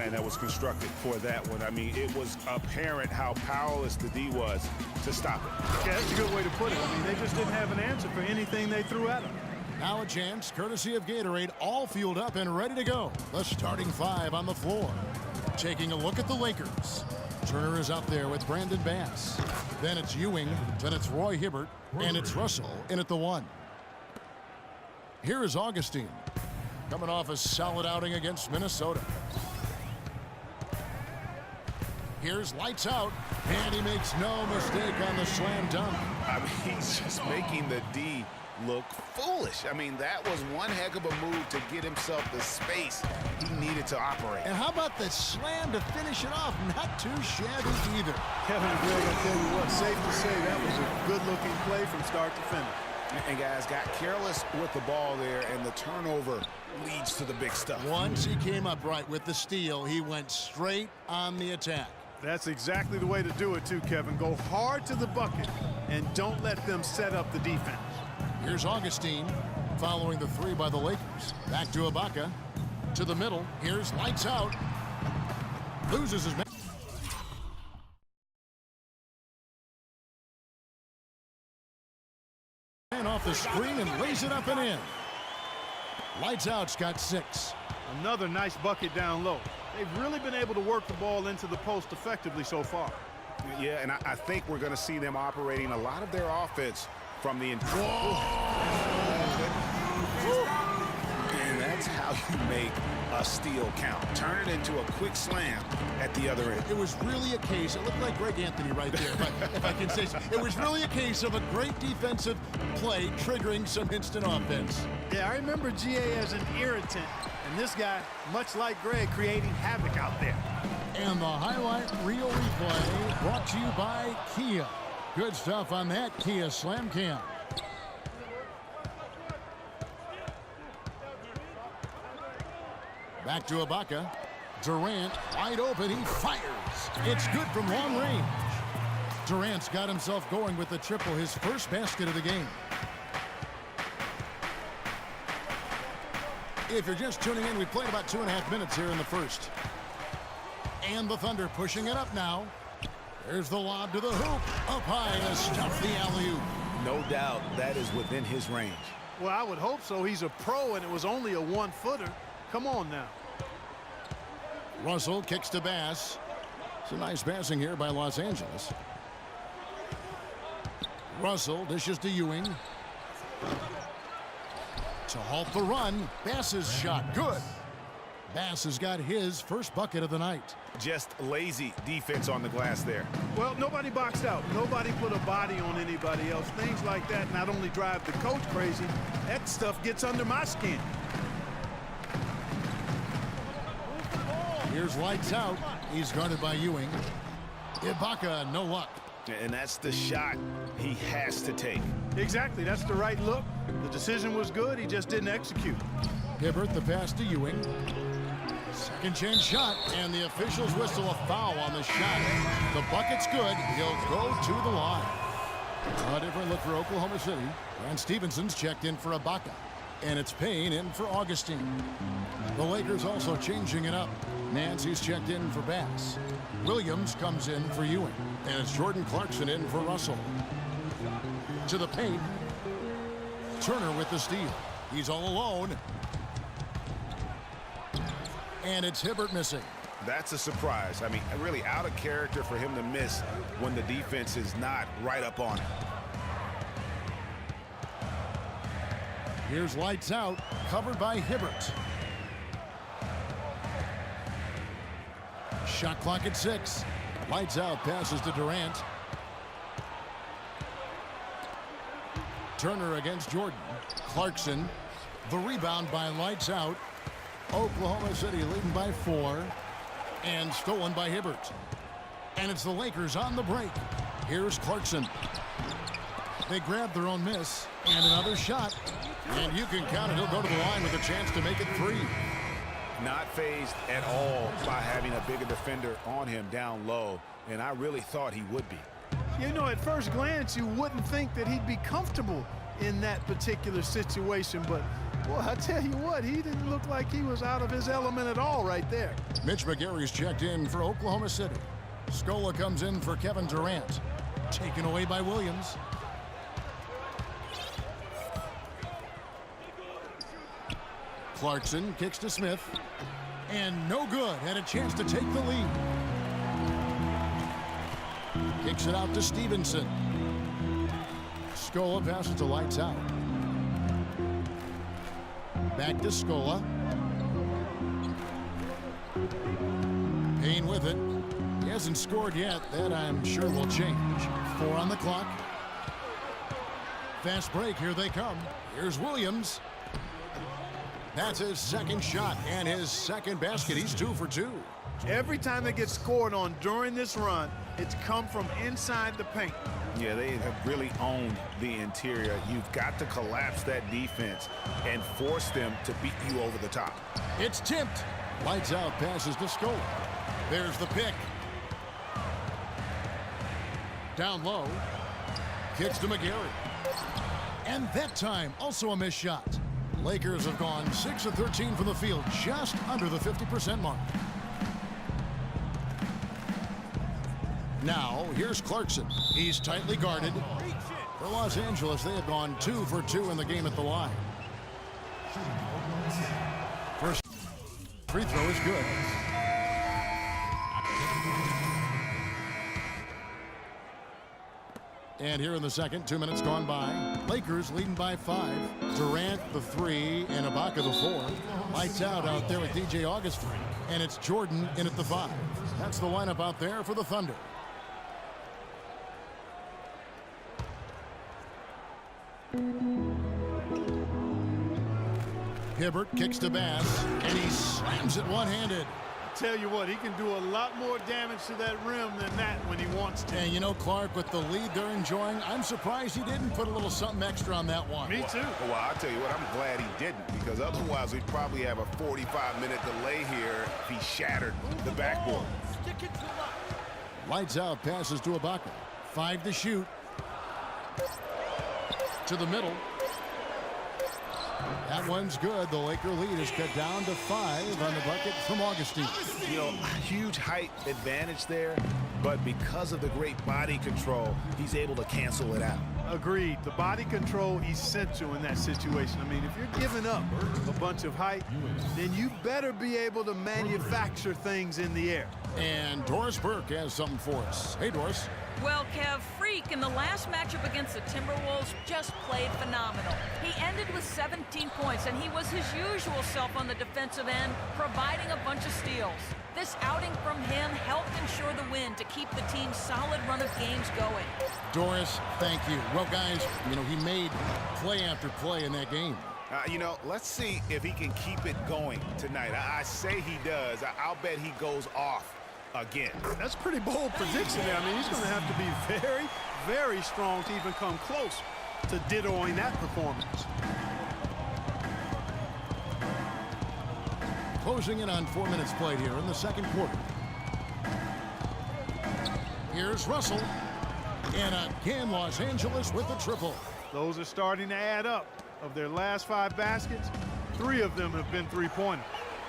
plan that was constructed for that one. I mean, it was apparent how powerless the D was to stop it. Yeah, that's a good way to put it. I mean, they just didn't have an answer for anything they threw at them. Now a chance, courtesy of Gatorade, all fueled up and ready to go. The starting five on the floor. Taking a look at the Lakers. Turner is out there with Brandon Bass. Then it's Ewing, then it's Roy Hibbert, and it's Russell in at the one. Here is Augustine, coming off a solid outing against Minnesota. Here's lights out, and he makes no mistake on the slam dunk. I mean, he's just making the D look foolish. I mean, that was one heck of a move to get himself the space he needed to operate. And how about the slam to finish it off? Not too shabby either. Kevin and Greg, I tell you what, safe to say that was a good-looking play from start to finish. And guys got careless with the ball there, and the turnover leads to the big stuff. Once he came up right with the steal, he went straight on the attack. That's exactly the way to do it too, Kevin. Go hard to the bucket and don't let them set up the defense. Here's Augustine following the three by the Lakers. Back to Ibaka. To the middle. Here's lights out. Loses his man. Off the screen and lays it up and in. Lights out's got 6. Another nice bucket down low. They've really been able to work the ball into the post effectively so far. Yeah, and I think we're going to see them operating a lot of their offense from the inside. And that's how you make a steal count. Turn it into a quick slam at the other end. It was really a case, it looked like Greg Anthony right there, if I can say so. It was really a case of a great defensive play triggering some instant offense. Yeah, I remember GA as an irritant, and this guy, much like Greg, creating havoc out there. And the highlight reel replay brought to you by Kia. Good stuff on that Kia Slam Cam. Back to Ibaka. Durant wide open. He fires. It's good from long range. Durant's got himself going with the triple, his first basket of the game. If you're just tuning in, we played about 2.5 minutes here in the first. And the Thunder pushing it up now. There's the lob to the hoop. Up high to stuff the alley-oop. No doubt that is within his range. Well, I would hope so. He's a pro, and it was only a 1-footer. Come on now. Russell kicks to Bass. Some nice passing here by Los Angeles. Russell dishes to Ewing. To halt the run. Bass's shot. Good. Bass has got his first bucket of the night. Just lazy defense on the glass there. Well, nobody boxed out. Nobody put a body on anybody else. Things like that not only drive the coach crazy, that stuff gets under my skin. Here's lights out. He's guarded by Ewing. Ibaka, no luck. And that's the shot he has to take. Exactly. That's the right look. The decision was good. He just didn't execute. Hibbert, the pass to Ewing. Second chance shot, and the officials whistle a foul on the shot. The bucket's good. He'll go to the line. A different look for Oklahoma City. And Stevenson's checked in for Ibaka. And it's Payne in for Augustine. The Lakers also changing it up. Nancy's checked in for Bass. Williams comes in for Ewing. And it's Jordan Clarkson in for Russell. To the paint. Turner with the steal. He's all alone. And it's Hibbert missing. That's a surprise. I mean, really out of character for him to miss when the defense is not right up on him. Here's lights out, covered by Hibbert. Shot clock at 6. Lights out, passes to Durant. Turner against Jordan. Clarkson. The rebound by lights out. Oklahoma City leading by 4. And stolen by Hibbert. And it's the Lakers on the break. Here's Clarkson. They grab their own miss. And another shot. And you can count it. He'll go to the line with a chance to make it 3. Not fazed at all by having a bigger defender on him down low. And I really thought he would be. You know, at first glance, you wouldn't think that he'd be comfortable in that particular situation, but Well, I tell you what, he didn't look like he was out of his element at all right there. Mitch McGary's checked in for Oklahoma City. Scola comes in for Kevin Durant. Taken away by Williams. Clarkson kicks to Smith. And no good. Had a chance to take the lead. Kicks it out to Stevenson. Scola passes to Lights Out. Back to Scola. Payne with it. He hasn't scored yet. That I'm sure will change. 4 on the clock. Fast break. Here they come. Here's Williams. That's his second shot and his second basket. He's 2 for 2. Every time they get scored on during this run, it's come from inside the paint. Yeah, they have really owned the interior. You've got to collapse that defense and force them to beat you over the top. It's tipped. Lights Out passes to Scola. There's the pick. Down low. Kicks to McGary. And that time, also a missed shot. Lakers have gone 6 of 13 from the field, just under the 50% mark. Now, here's Clarkson. He's tightly guarded. For Los Angeles, they have gone 2 for 2 in the game at the line. First free throw is good. And here in the second, 2 minutes gone by. Lakers leading by 5. Durant the 3 and Ibaka the 4. Lights out there with DJ Augustin. And it's Jordan in at the 5. That's the lineup out there for the Thunder. Hibbert kicks to Bass, and he slams it one-handed. Tell you what, he can do a lot more damage to that rim than that when he wants to. And you know, Clark, with the lead they're enjoying, I'm surprised he didn't put a little something extra on that one. Me too. Well, I'll tell you what, I'm glad he didn't, because otherwise we'd probably have a 45-minute delay here if he shattered the backboard. Lights Out passes to Ibaka. 5 to shoot. To the middle. That one's good. The Laker lead is cut down to 5 on the bucket from Augustine. You know, huge height advantage there, but because of the great body control, he's able to cancel it out. Agreed. The body control essential in that situation. I mean, if you're giving up a bunch of height, then you better be able to manufacture things in the air. And Doris Burke has something for us. Hey, Doris. Well, Kev, Freak in the last matchup against the Timberwolves just played phenomenal. He ended with 17 points, and he was his usual self on the defensive end, providing a bunch of steals. This outing from him helped ensure the win to keep the team's solid run of games going. Doris, thank you. Well, guys, you know, he made play after play in that game. You know, let's see if he can keep it going tonight. I say he does. I'll bet he goes off again. That's a pretty bold prediction there. I mean, he's going to have to be very, very strong to even come close to dittoing that performance. Closing in on 4 minutes played here in the second quarter. Here's Russell. And again, Los Angeles with the triple. Those are starting to add up. Of their last 5 baskets, 3 of them have been three-pointers.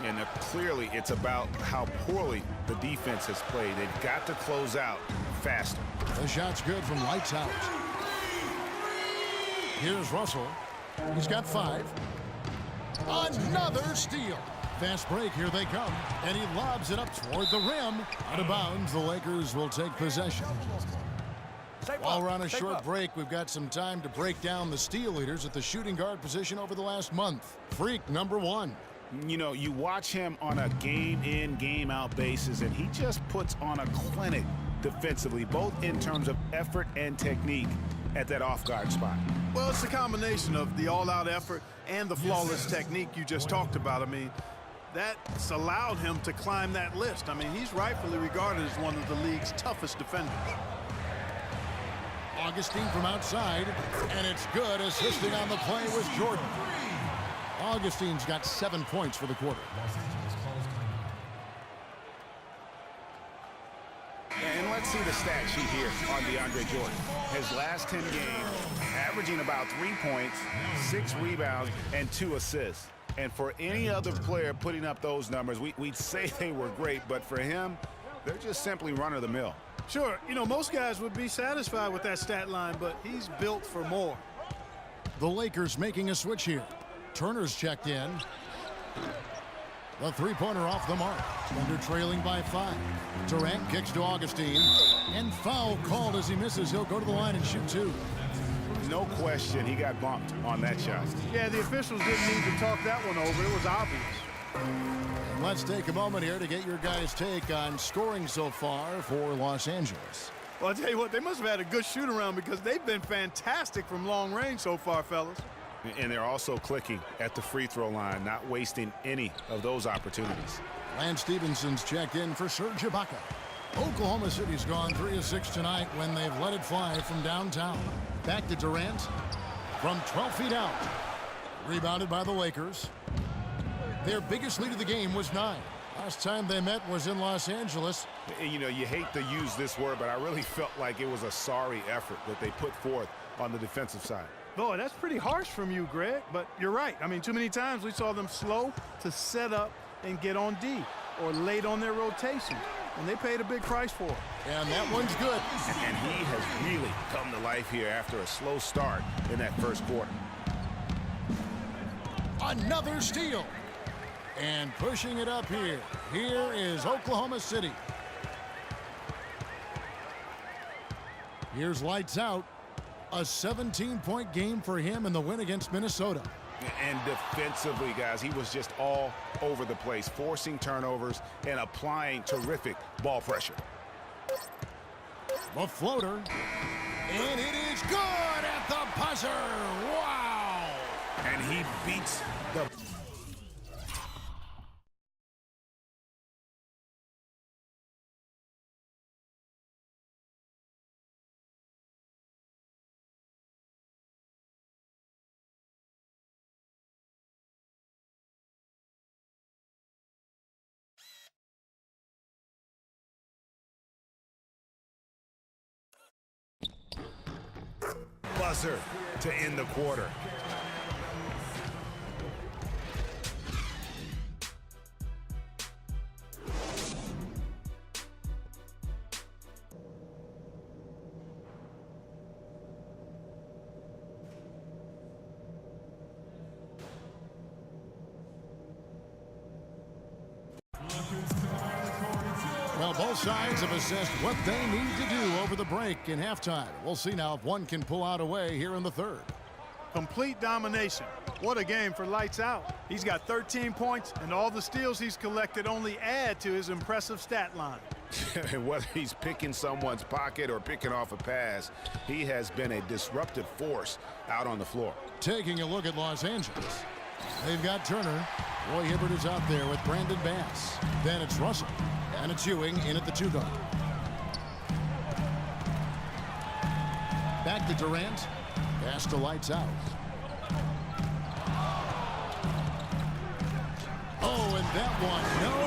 And clearly it's about how poorly the defense has played. They've got to close out faster. The shot's good from Lights Out. Here's Russell. He's got 5. Another steal. Fast break, here they come. And he lobs it up toward the rim. Out of bounds, the Lakers will take possession. While we're on a short break, we've got some time to break down the steal leaders at the shooting guard position over the last month. Freak number 1. You know, you watch him on a game-in, game-out basis, and he just puts on a clinic defensively, both in terms of effort and technique at that off-guard spot. Well, it's a combination of the all-out effort and the flawless technique you just talked about. I mean, that's allowed him to climb that list. I mean, he's rightfully regarded as one of the league's toughest defenders. Augustine from outside, and it's good. Assisting on the play was Jordan. Augustine's got 7 points for the quarter. And let's see the stat sheet here on DeAndre Jordan. His last 10 games, averaging about 3 points, 6 rebounds, and 2 assists. And for any other player putting up those numbers, we'd say they were great, but for him, they're just simply run-of-the-mill. Sure, you know, most guys would be satisfied with that stat line, but he's built for more. The Lakers making a switch here. Turner's checked in. The three-pointer off the mark. Thunder trailing by 5. Durant kicks to Augustine. And foul called as he misses. He'll go to the line and shoot 2. No question, he got bumped on that shot. Yeah, the officials didn't need to talk that one over. It was obvious. And let's take a moment here to get your guys' take on scoring so far for Los Angeles. Well, I'll tell you what, they must have had a good shoot-around because they've been fantastic from long range so far, fellas. And they're also clicking at the free throw line, not wasting any of those opportunities. Lance Stevenson's checked in for Serge Ibaka. Oklahoma City's gone 3 of 6 tonight when they've let it fly from downtown. Back to Durant from 12 feet out. Rebounded by the Lakers. Their biggest lead of the game was 9. Last time they met was in Los Angeles. You know, you hate to use this word, but I really felt like it was a sorry effort that they put forth on the defensive side. Boy, that's pretty harsh from you, Greg, but you're right. I mean, too many times we saw them slow to set up and get on D or late on their rotation, and they paid a big price for it. And that one's good. And he has really come to life here after a slow start in that first quarter. Another steal. And pushing it up here. Here is Oklahoma City. Here's lights out. A 17-point game for him in the win against Minnesota. And defensively, guys, he was just all over the place, forcing turnovers and applying terrific ball pressure. The floater. And it is good at the buzzer. Wow. And he beats the... buzzer to end the quarter. Well, both sides have assessed what they need to do over the break in halftime. We'll see now if one can pull out a way here in the third. Complete domination. What a game for Lights Out. He's got 13 points, and all the steals he's collected only add to his impressive stat line. Whether he's picking someone's pocket or picking off a pass, he has been a disruptive force out on the floor. Taking a look at Los Angeles. They've got Turner. Roy Hibbert is out there with Brandon Bass. Then it's Russell. And it's Ewing in at the 2 guard. Back to Durant. Pass to Lights Out. Oh, and that one, no